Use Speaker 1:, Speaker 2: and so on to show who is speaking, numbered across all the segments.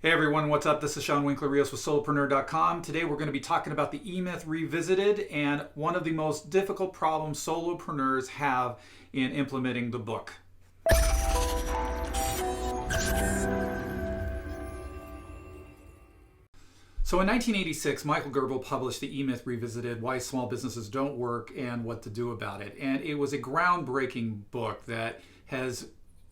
Speaker 1: Hey everyone, what's up? This is Sean Winkler-Rios with Soloprenur.com. Today we're going to be talking about the EMyth Revisited and one of the most difficult problems solopreneurs have in implementing the book. So in 1986, Michael Gerber published the EMyth Revisited, Why Small Businesses Don't Work and What to Do About It. And it was a groundbreaking book that has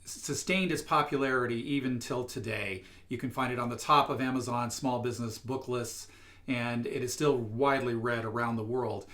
Speaker 1: sustained its popularity even till today. You can find it on the top of Amazon small business book lists, and it is still widely read around the world.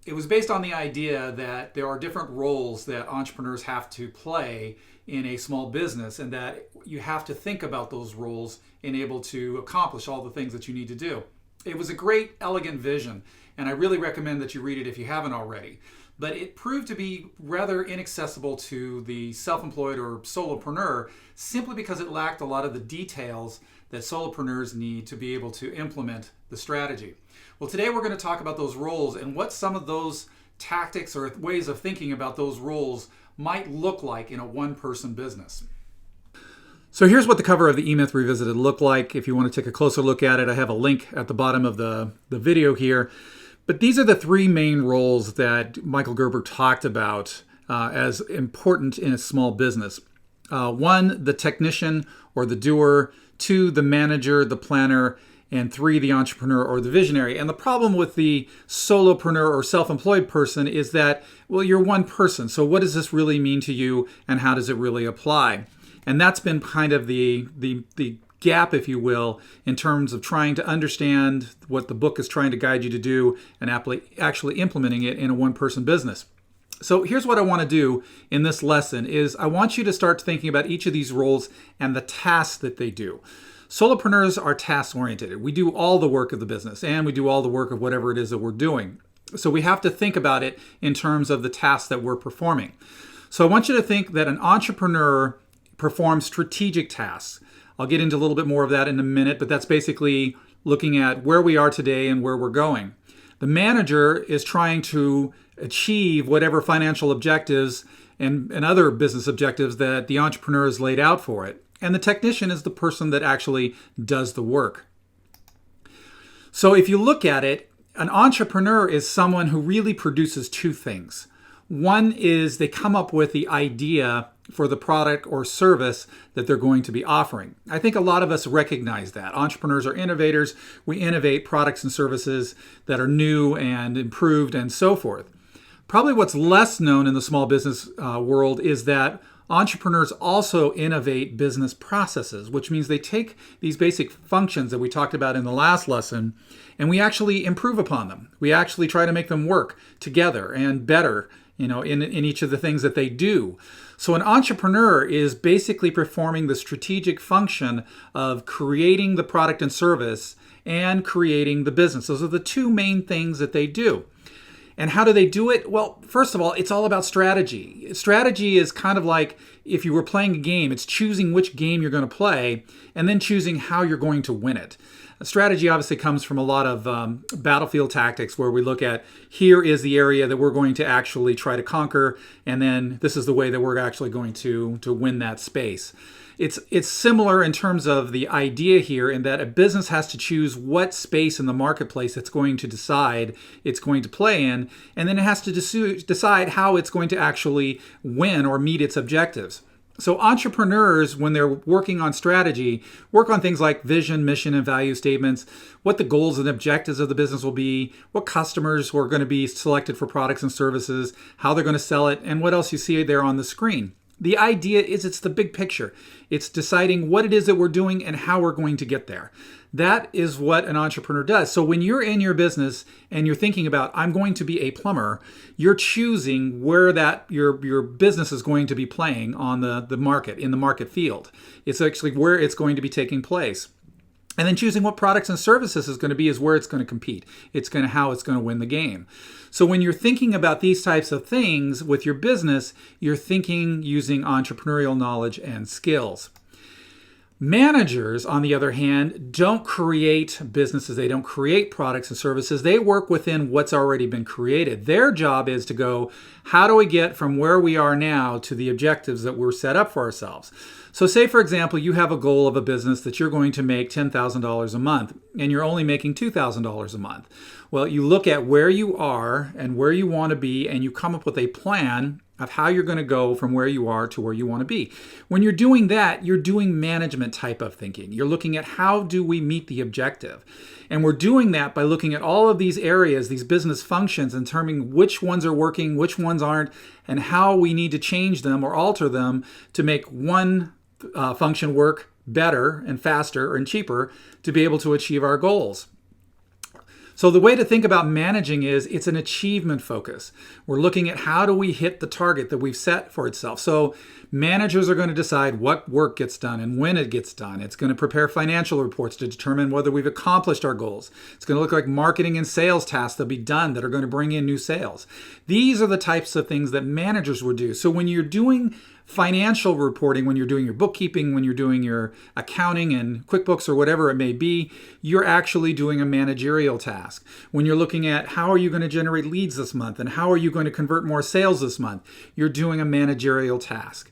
Speaker 1: It was based on the idea that there are different roles that entrepreneurs have to play in a small business, and that you have to think about those roles and able to accomplish all the things that you need to do. It was a great, elegant vision, and I really recommend that you read it if you haven't already. But it proved to be rather inaccessible to the self-employed or solopreneur simply because it lacked a lot of the details that solopreneurs need to be able to implement the strategy. Well, today we're going to talk about those roles and what some of those tactics or ways of thinking about those roles might look like in a one-person business. So here's what the cover of the EMyth Revisited looked like. If you want to take a closer look at it, I have a link at the bottom of the video here. But these are the three main roles that Michael Gerber talked about as important in a small business. One, the technician or the doer. Two, the manager, the planner. And three, the entrepreneur or the visionary. And the problem with the solopreneur or self-employed person is that, well, you're one person. So what does this really mean to you and how does it really apply? And that's been kind of the gap, if you will, in terms of trying to understand what the book is trying to guide you to do and actually implementing it in a one-person business. So here's what I want to do in this lesson is I want you to start thinking about each of these roles and the tasks that they do. Solopreneurs are task-oriented. We do all the work of the business and we do all the work of whatever it is that we're doing. So we have to think about it in terms of the tasks that we're performing. So I want you to think that an entrepreneur performs strategic tasks. I'll get into a little bit more of that in a minute, but that's basically looking at where we are today and where we're going. The manager is trying to achieve whatever financial objectives and other business objectives that the entrepreneur has laid out for it. And the technician is the person that actually does the work. So if you look at it, an entrepreneur is someone who really produces two things. One is they come up with the idea for the product or service that they're going to be offering. I think a lot of us recognize that. Entrepreneurs are innovators. We innovate products and services that are new and improved and so forth. Probably what's less known in the small business world is that entrepreneurs also innovate business processes, which means they take these basic functions that we talked about in the last lesson and we actually improve upon them. We actually try to make them work together and better, in each of the things that they do. So an entrepreneur is basically performing the strategic function of creating the product and service and creating the business. Those are the two main things that they do. And how do they do it? Well, first of all, it's all about strategy. Strategy is kind of like if you were playing a game, it's choosing which game you're going to play and then choosing how you're going to win it. Strategy obviously comes from a lot of battlefield tactics where we look at here is the area that we're going to actually try to conquer, and then this is the way that we're actually going to win that space. It's similar in terms of the idea here in that a business has to choose what space in the marketplace it's going to decide it's going to play in, and then it has to decide how it's going to actually win or meet its objectives. So entrepreneurs, when they're working on strategy, work on things like vision, mission, and value statements, what the goals and objectives of the business will be, what customers who are going to be selected for products and services, how they're going to sell it, and what else you see there on the screen. The idea is it's the big picture. It's deciding what it is that we're doing and how we're going to get there. That is what an entrepreneur does. So when you're in your business and you're thinking about, I'm going to be a plumber, you're choosing where that your business is going to be playing on the market, in the market field. It's actually where it's going to be taking place. And then choosing what products and services is going to be is where it's going to compete. It's going to how it's going to win the game. So when you're thinking about these types of things with your business, you're thinking using entrepreneurial knowledge and skills. Managers, on the other hand, don't create businesses. They don't create products and services. They work within what's already been created. Their job is to go, how do we get from where we are now to the objectives that we're set up for ourselves? So say, for example, you have a goal of a business that you're going to make $10,000 a month, and you're only making $2,000 a month. Well, you look at where you are and where you want to be, and you come up with a plan of how you're going to go from where you are to where you want to be. When you're doing that, you're doing management type of thinking. You're looking at how do we meet the objective. And we're doing that by looking at all of these areas, these business functions, and determining which ones are working, which ones aren't, and how we need to change them or alter them to make one function work better and faster and cheaper to be able to achieve our goals. So the way to think about managing is it's an achievement focus. We're looking at how do we hit the target that we've set for itself. So managers are going to decide what work gets done and when it gets done. It's going to prepare financial reports to determine whether we've accomplished our goals. It's going to look like marketing and sales tasks that'll be done that are going to bring in new sales. These are the types of things that managers would do. So when you're doing financial reporting, when you're doing your bookkeeping, when you're doing your accounting and QuickBooks or whatever it may be, you're actually doing a managerial task. When you're looking at how are you going to generate leads this month and how are you going to convert more sales this month, you're doing a managerial task.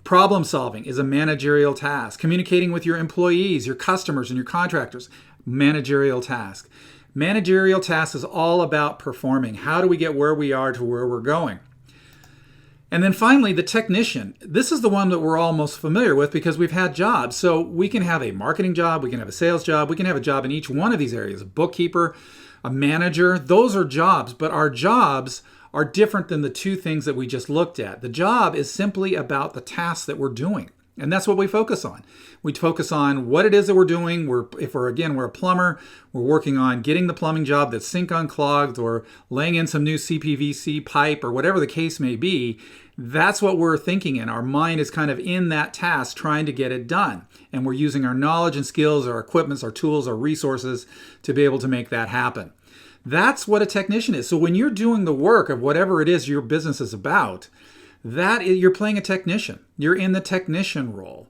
Speaker 1: Problem solving is a managerial task. Communicating with your employees, your customers, and your contractors, managerial task. Managerial task is all about performing. How do we get where we are to where we're going? And then finally, the technician. This is the one that we're all most familiar with because we've had jobs. So we can have a marketing job, we can have a sales job, we can have a job in each one of these areas. A bookkeeper, a manager, those are jobs, but our jobs are different than the two things that we just looked at. The job is simply about the tasks that we're doing. And that's what we focus on. We focus on what it is that we're doing. If we're a plumber, we're working on getting the plumbing job that's sink unclogged or laying in some new CPVC pipe or whatever the case may be. That's what we're thinking in. Our mind is kind of in that task trying to get it done. And we're using our knowledge and skills, our equipment, our tools, our resources to be able to make that happen. That's what a technician is. So when you're doing the work of whatever it is your business is about, you're playing a technician. You're in the technician role.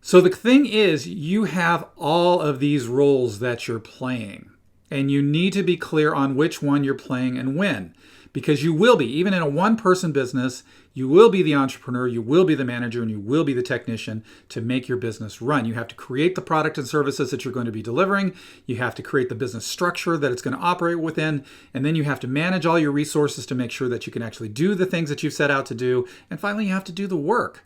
Speaker 1: So the thing is, you have all of these roles that you're playing, and you need to be clear on which one you're playing and when, because you will be, even in a one-person business, you will be the entrepreneur, you will be the manager, and you will be the technician to make your business run. You have to create the product and services that you're going to be delivering. You have to create the business structure that it's going to operate within. And then you have to manage all your resources to make sure that you can actually do the things that you've set out to do. And finally, you have to do the work.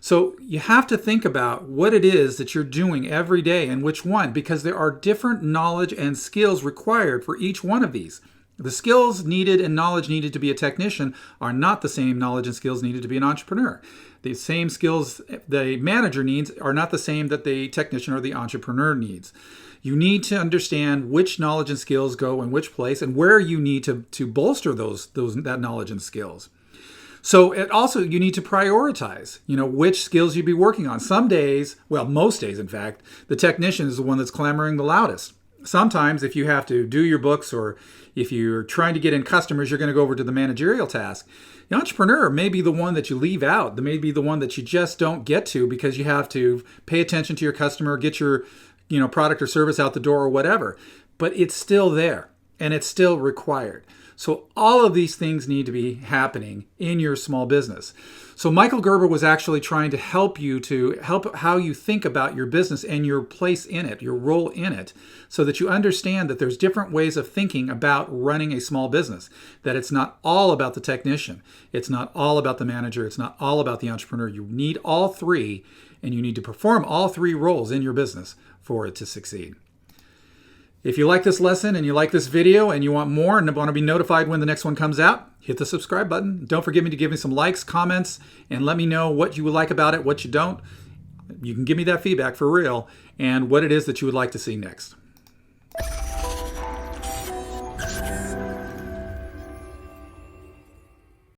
Speaker 1: So you have to think about what it is that you're doing every day and which one, because there are different knowledge and skills required for each one of these. The skills needed and knowledge needed to be a technician are not the same knowledge and skills needed to be an entrepreneur. The same skills the manager needs are not the same that the technician or the entrepreneur needs. You need to understand which knowledge and skills go in which place and where you need to bolster that knowledge and skills. So you need to prioritize, which skills you'd be working on. Some days, well, most days, in fact, the technician is the one that's clamoring the loudest. Sometimes if you have to do your books or if you're trying to get in customers, you're going to go over to the managerial task. The entrepreneur may be the one that you leave out. That may be the one that you just don't get to because you have to pay attention to your customer, get your product or service out the door or whatever. But it's still there and it's still required. So all of these things need to be happening in your small business. So Michael Gerber was actually trying to help how you think about your business and your place in it, your role in it, so that you understand that there's different ways of thinking about running a small business, that it's not all about the technician. It's not all about the manager. It's not all about the entrepreneur. You need all three, and you need to perform all three roles in your business for it to succeed. If you like this lesson and you like this video and you want more and want to be notified when the next one comes out, hit the subscribe button. Don't forget to give me some likes, comments, and let me know what you would like about it, what you don't. You can give me that feedback for real and what it is that you would like to see next.